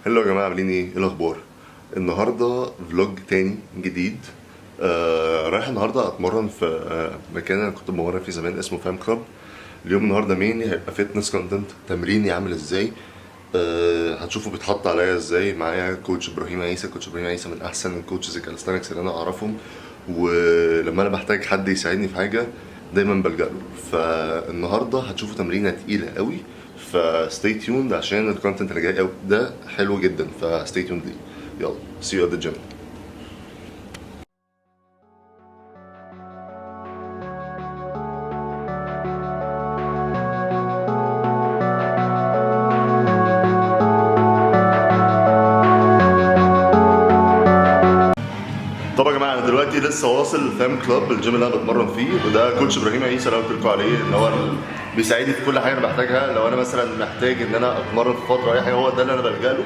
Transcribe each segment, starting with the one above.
هلو يا جماعه، عاملين ايه الاخبار؟ النهارده فلوج تاني جديد. رايح النهارده اتمرن في مكان انا كنت بمرن فيه زمان اسمه فام كلاب. اليوم النهارده ميني هيبقى فيتنس كونتنت، تمريني عامل ازاي. هتشوفوا بيتحط عليا ازاي. معايا كوتش ابراهيم عيسى. كوتش ابراهيم عيسى من احسن الكوتشز الكالستانكس اللي انا اعرفهم، ولما انا بحتاج حد يساعدني في حاجه دايما بلجأ له. فالنهارده هتشوفوا تمرينه تقيله قوي، فستي تيوند عشان الكونتنت اللي جاي ده حلو جدا، فستي تيوند ليه. يلا سي يو ات ذا جيم. طب يا جماعه، انا دلوقتي لسه واصل فام كلاب، الجيم اللي انا بتمرن فيه، وده كوتش ابراهيم عيسى اللي قلت لكم عليه، ان هو بيساعدني في كل حاجه انا بحتاجها. لو انا مثلا محتاج ان انا اتمرن في فتره اي حاجه، هو ده اللي انا بلجأ له.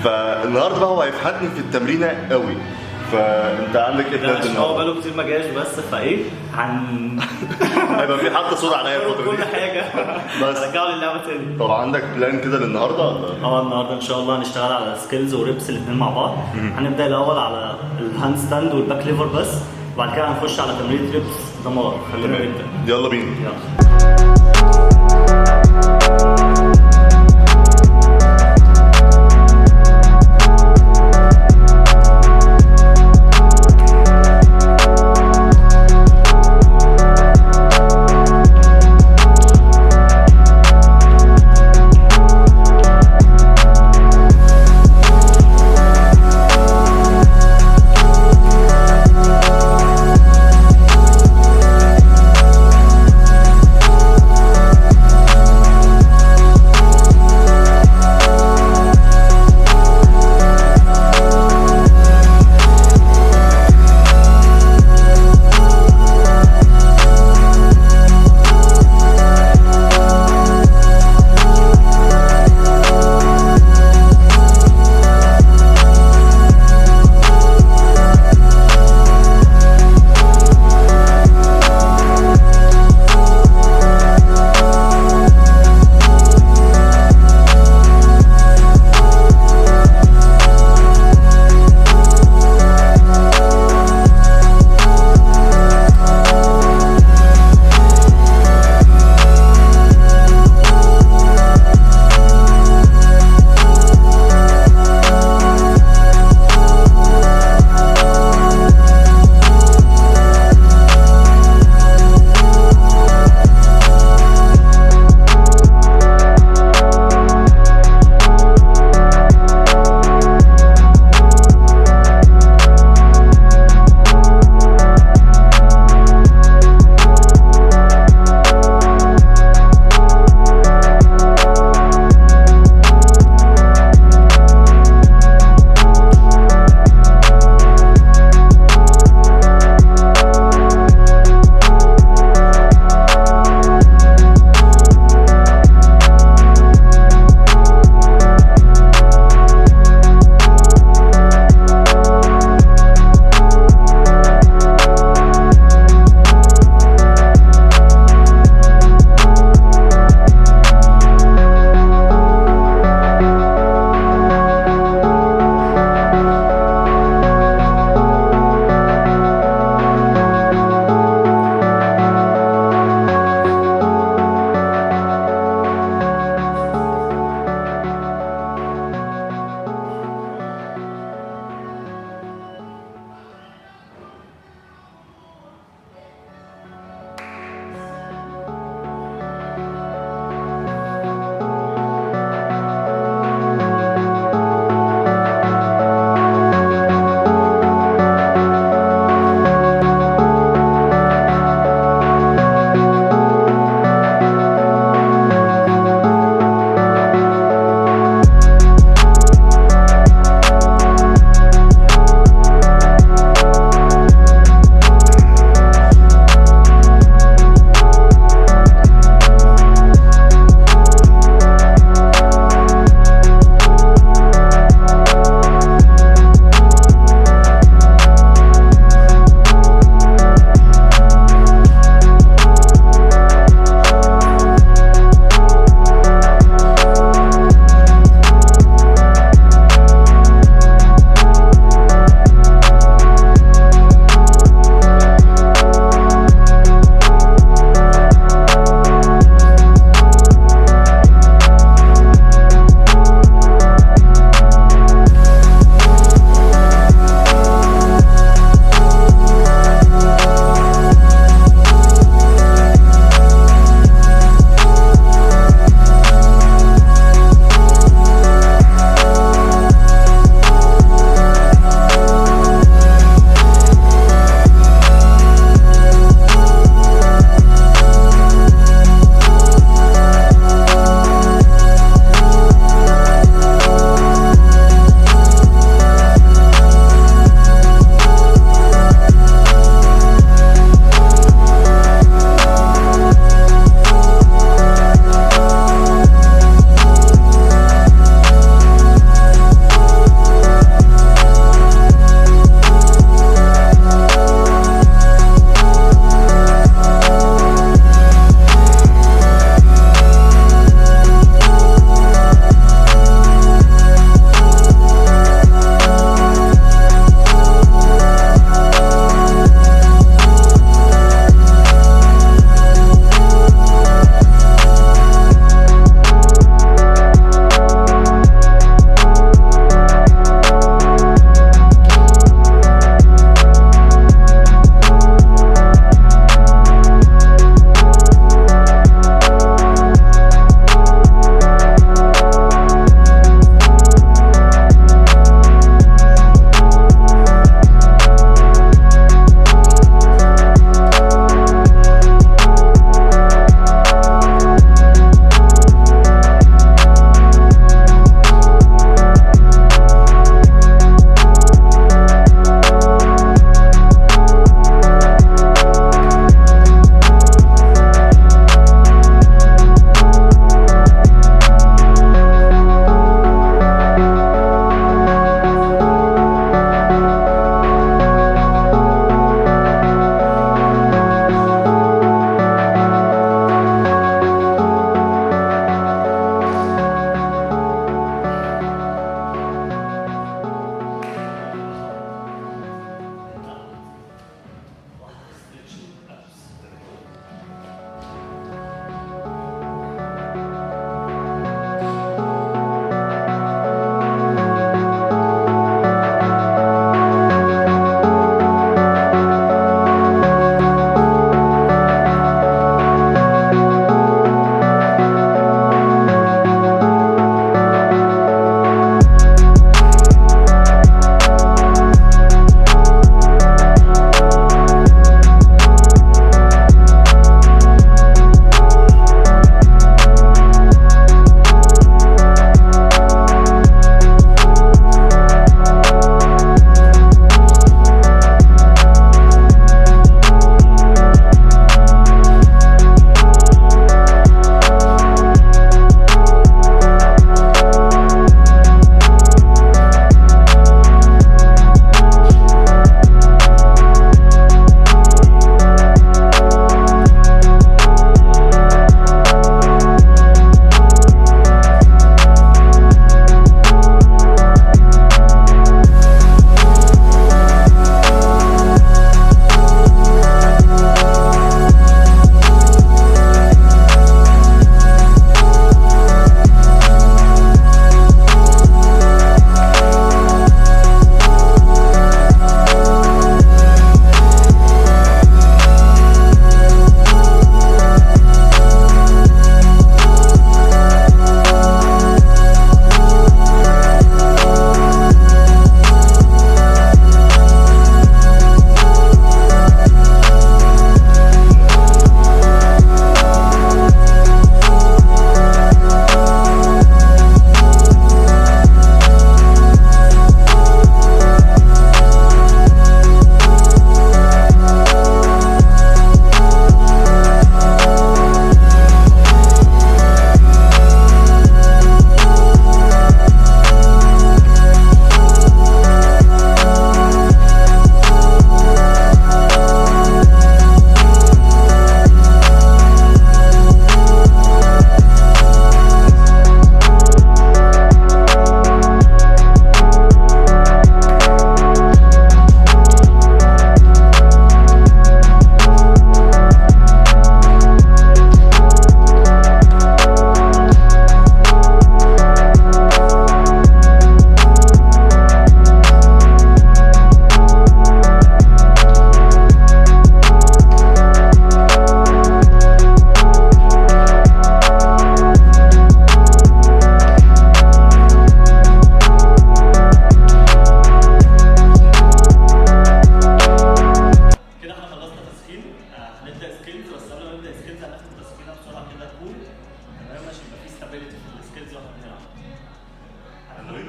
فالنهارده بقى هو هيفحتني في التمرينه قوي. فانت عندك ايه لا بلان عشان هو النهارده؟ بقاله كتير ما جاش، بس فايه هيبقى في حد صوت عليا الفتره كل دي. حاجه بس. رجعوا للعبه تاني. طب عندك بلان كده للنهارده ولا؟ النهارده ان شاء الله هنشتغل على سكيلز وريبس الاثنين مع بعض. هنبدا الاول على الهاند ستاند والباك ليفر بس، وبعد كده هنخش على تمرين ريبس دمار. خلينا نبدا. يلا بينا. يلا.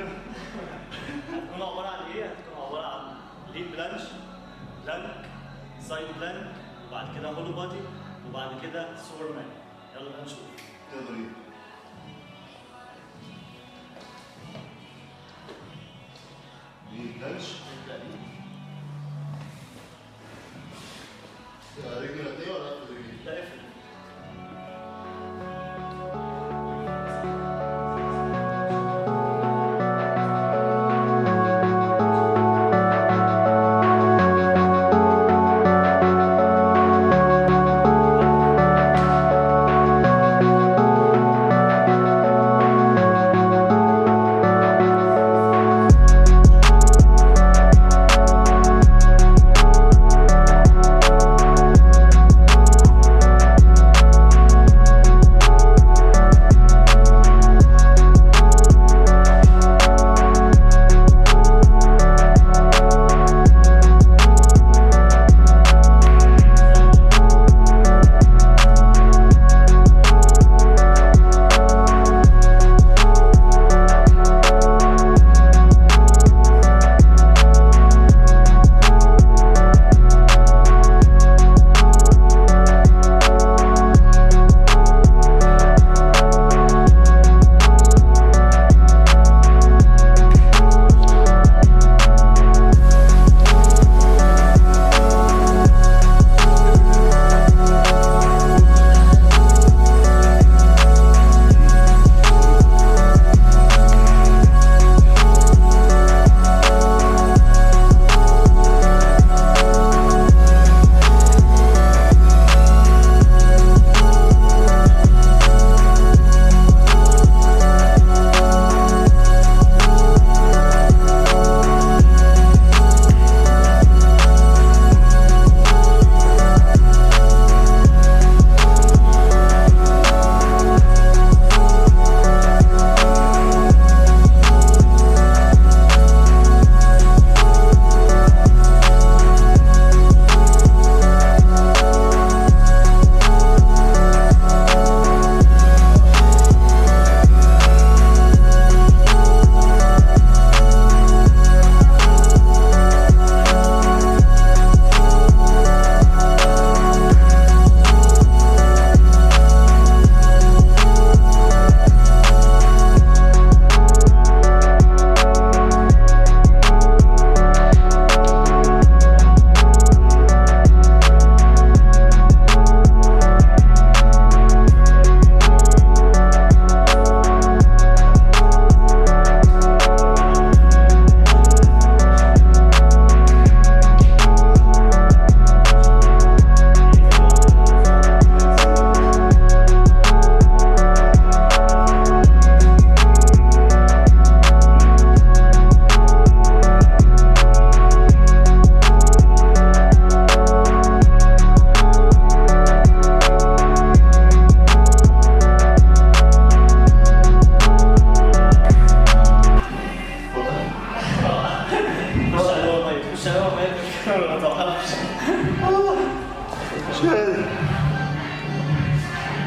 هتكون عباره عن ايه؟ هتكون عباره عن لين بلانش، بلانك، سايد بلانك، وبعد كده هولو بادي، وبعد كده سوبرمان. يلا بقى نشوف. يلا بينا. لين بلانش. رجل الاثنين ولا رجل؟ لا اقفل.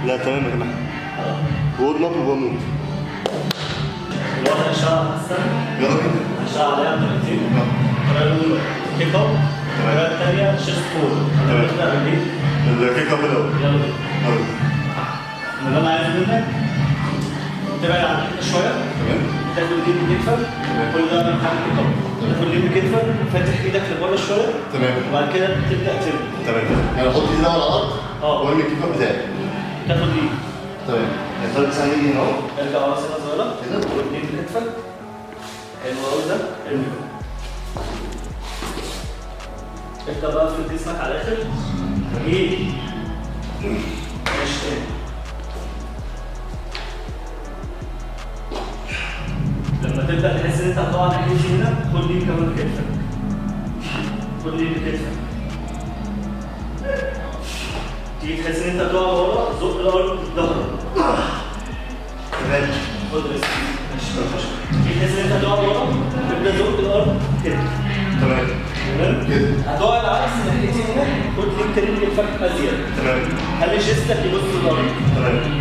لا تمام يا جماعه. وورم اب وبنوت. الوضع اشتغل احسن. يلا بينا. اشتغل عليها بطريقتين. الطريقه الاولى كيك اب، الطريقه الثانيه شيست بول. تمام. نبدا بالبيت. الكيك اب الاول. يلا بينا. يلا. اللي انا عايز منك تبعد عن الحته شويه. تمام. تاخد ايدك بكتفك. كل ده من حاجه كيك اب. تاخد ايدك بكتفك، فاتح ايدك لبره شويه. تمام. وبعد كده تبدا ترمي. تمام. يعني احط ايدي على الارض. وارمي الكيك اب بتاعي. تاخد ايد. تمام. الفرق ثاني هنا اهو. ارجع ورا سنه صغيره كده. واثنين بكتفك. حلو قوي ده. ارمي. ابدا بقى افرد جسمك على الاخر. جميل. ماشي تاني. لما تبدا تحس ان انت هتقع ناحيتي هنا، خد لي كمان بكتفك. خد لي بكتفك. تيجي تحس ان انت هتقع لورا، زق الارض بظهرك. تمام. خد ريسك. ماشي. تيجي تحس ان انت هتقع لورا، تبدا زق الارض كده. تمام. تمام؟ كده. هتقع العكس ناحيتي هنا، خد لي كريم كتفك ازيد. تمام. خلي جسمك يبص للارض. تمام.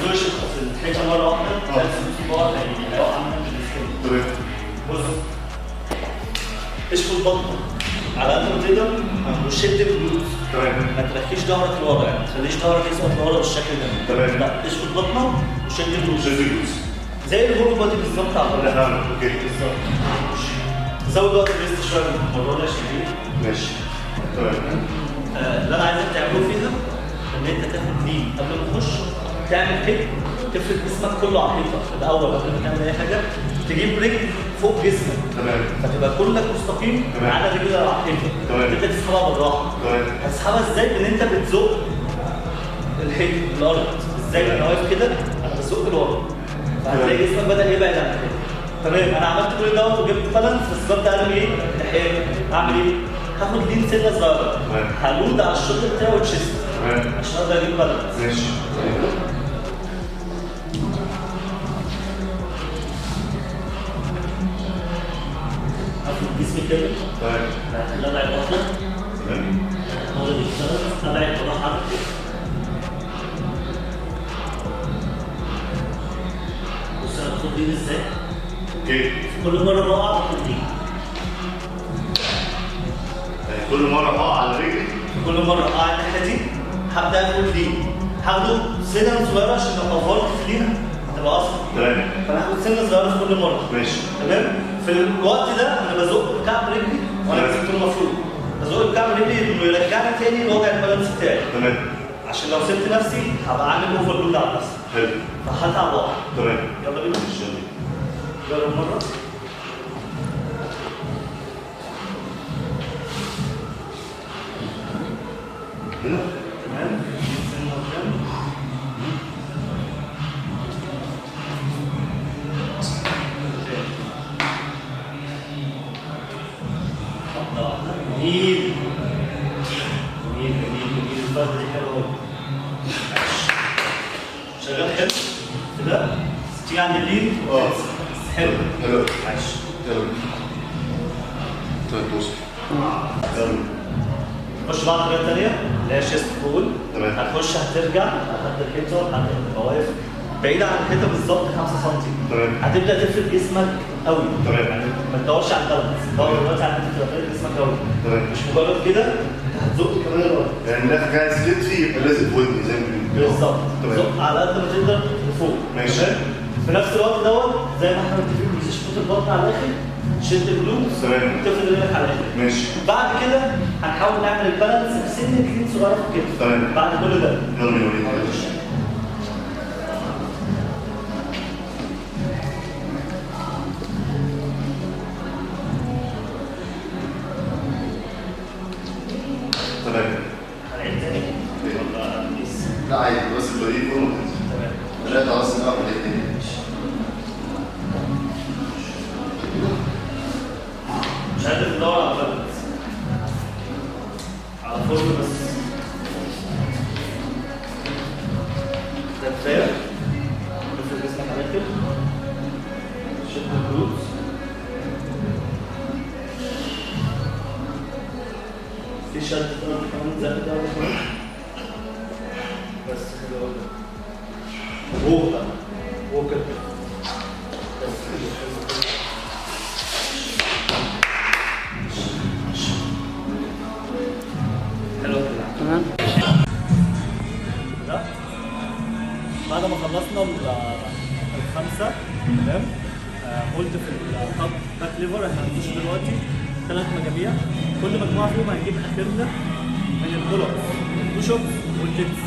تزورش في الحيطه مره واحده تلاقي الصباع هيقع منك من السكين. تمام. بص اشفط بطنك على قد ما تقدر وشد الجلوس. تمام. ما ترخيش ظهرك لورا، يعني ما تخليش ظهرك يسقط لورا بالشكل ده. تمام. لا اشفط بطنك وشد الجلوس. شد الجلوس. زي الهولو بادي بالظبط على الرجل. اوكي. بالظبط. زود وقت الريست شويه من الموضوع ده شديد. ماشي. تمام. اللي انا عايزك تعمله فيها ان انت تاخد لين قبل ما تخش تعمل كده تفرد جسمك كله على الحيطه الاول قبل ما تعمل اي حاجه، تجيب رجل فوق جسمك تمام. فتبقى كلك مستقيم على رجلك على الحيطه. تمام. تبدا تسحبها بالراحه. تمام. هتسحبها ازاي؟ ان انت بتزق الحيطه الارض. ازاي انا واقف كده انا بزق لورا فهتلاقي جسمك بدا يبعد عن الحيطه. تمام. انا عملت كل دوت وجبت بالانس بس ببدا اعمل ايه؟ ناحيه اعمل ايه؟ هاخد لين سنه صغيره هلود على الشوط بتاعه والشيست عشان اقدر اجيب بالانس. ماشي. هاخد جسمي كده. تمام. طلع البطن. تمام. هو اللي بيشتغل. طلع البطن حرك. بص انا باخد لين ازاي؟ اوكي. كل مره بقع باخد لين. كل مرة اقع على رجلي. كل مره اقع على الناحيه دي هبدا اخد لين. هاخده سنه صغيره عشان لو طولت في لينها هتبقى اصعب. تمام. فانا هاخد سنه صغيره في كل مره. ماشي. تمام. في الوقت ده انا بزق بكعب رجلي وانا مسكت المفروض بزق بكعب رجلي انه يرجعني تاني لوضع البالانس بتاعي. تمام. عشان لو سبت نفسي هبقى عامل اوفر لود على نفسي. حلو. فهتعب واقع. تمام. يلا بينا. جرب مره. هنا. تمام. سنة قدام. واحدة واحدة. جميل. جميل جميل جميل. الفرد دي حلوة أوي. شغال حلو كده. تيجي عند اللين. حلو. حلو. عايش. يلا. طيب بص. خش بقى الطريقه الثانيه اللي هي شيست بول. تمام. هتخش هترجع لحد الحيطه لحد تبقى واقف بعيد عن الحيطه بالظبط 5 سم. تمام. هتبدا تفرد جسمك قوي. تمام. يعني ما تدورش على البالانس، دور دلوقتي على ان انت تفرد جسمك قوي. تمام. مش مجرد كده هتزق كمان لورا. يعني من الاخر عايز كتفي يبقى لازق في ودني زي ما بيقولوا. بالظبط. تمام. زق على قد ما تقدر لفوق. ماشي. تمام؟ في نفس الوقت دوت زي ما احنا متفقين بتشفط البطن على الاخر شد الجلوس تمام. تفرد رجلك على الاخر. ماشي. بعد كده هنحاول نعمل البالانس بسن كلين صغيره في الكتف. تمام. بعد كل ده يلا بينا وريني. تمام. هنعيد تاني ولا بليز؟ لا عادي بس الطريق كله ممتاز. تمام. لا خلاص نلعب الاثنين. مش عايز تدور على بالانس على فورم بس. ده كفايه. افرد جسمك على الاخر. شد الجلوس. في شد ضغط كمان زي ده بس كده هو بقى هو كده بس كده. حلو كده. تمام. كده بعد ما خلصنا الخمسه تمام. قلت في الهاب باك ليفر احنا هنخش دلوقتي 3 مجاميع كل مجموعه فيهم هنجيب اخرنا من البول ابس البوش ابس والديبس.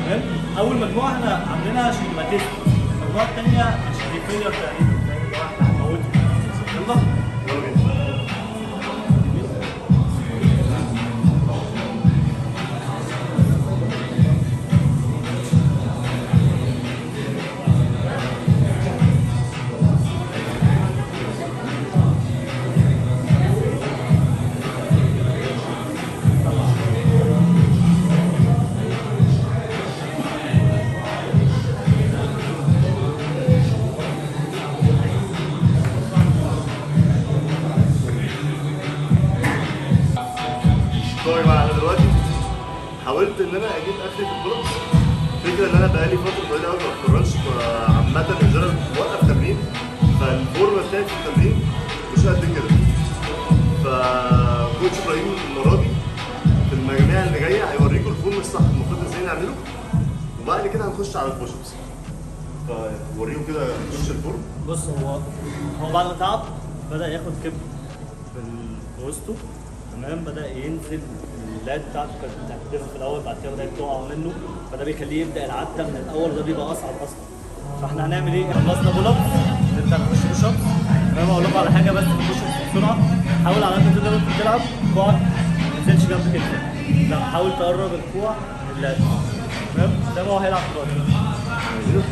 تمام. اول مجموعه احنا عاملينها عشان تبقى تيست. المجموعه الثانيه عشان دي فيلر تقريبا فاهم اللي هو احنا هنموته. يلا. سوري بقى انا دلوقتي حاولت ان انا اجيب اخري في البلوكس. فكره الفكره ان انا بقالي فتره طويله قوي ما بتمرنش، فعامه ان جنرال بوقف تمرين، فالفورمه بتاعتي في التمرين مش قد كده. فكوتش ابراهيم المره دي في المجاميع اللي جايه هيوريكم الفورم الصح المفروض ازاي نعمله، وبعد كده هنخش على البوش ابس. فوريهم كده خش الفورم. بص هو بعد ما تعب بدا ياخد كب في وسطه، تمام. بدا ينزل اللات بتاعته كانت بتعتبر في الاول، بعد كده بدات تقع منه، فده بيخليه يبدا العده من الاول، ده بيبقى اصعب اصلا. فاحنا هنعمل ايه؟ خلصنا بول اب نبدا نخش بوش اب. تمام. اقول لكم على حاجه بس في البوش اب بسرعه، حاول على قد ما تقدر وانت بتلعب كوعك ما تنزلش جنب كتفك، لا حاول تقرب الكوع من اللات، تمام، زي ما هو هيلعب دلوقتي.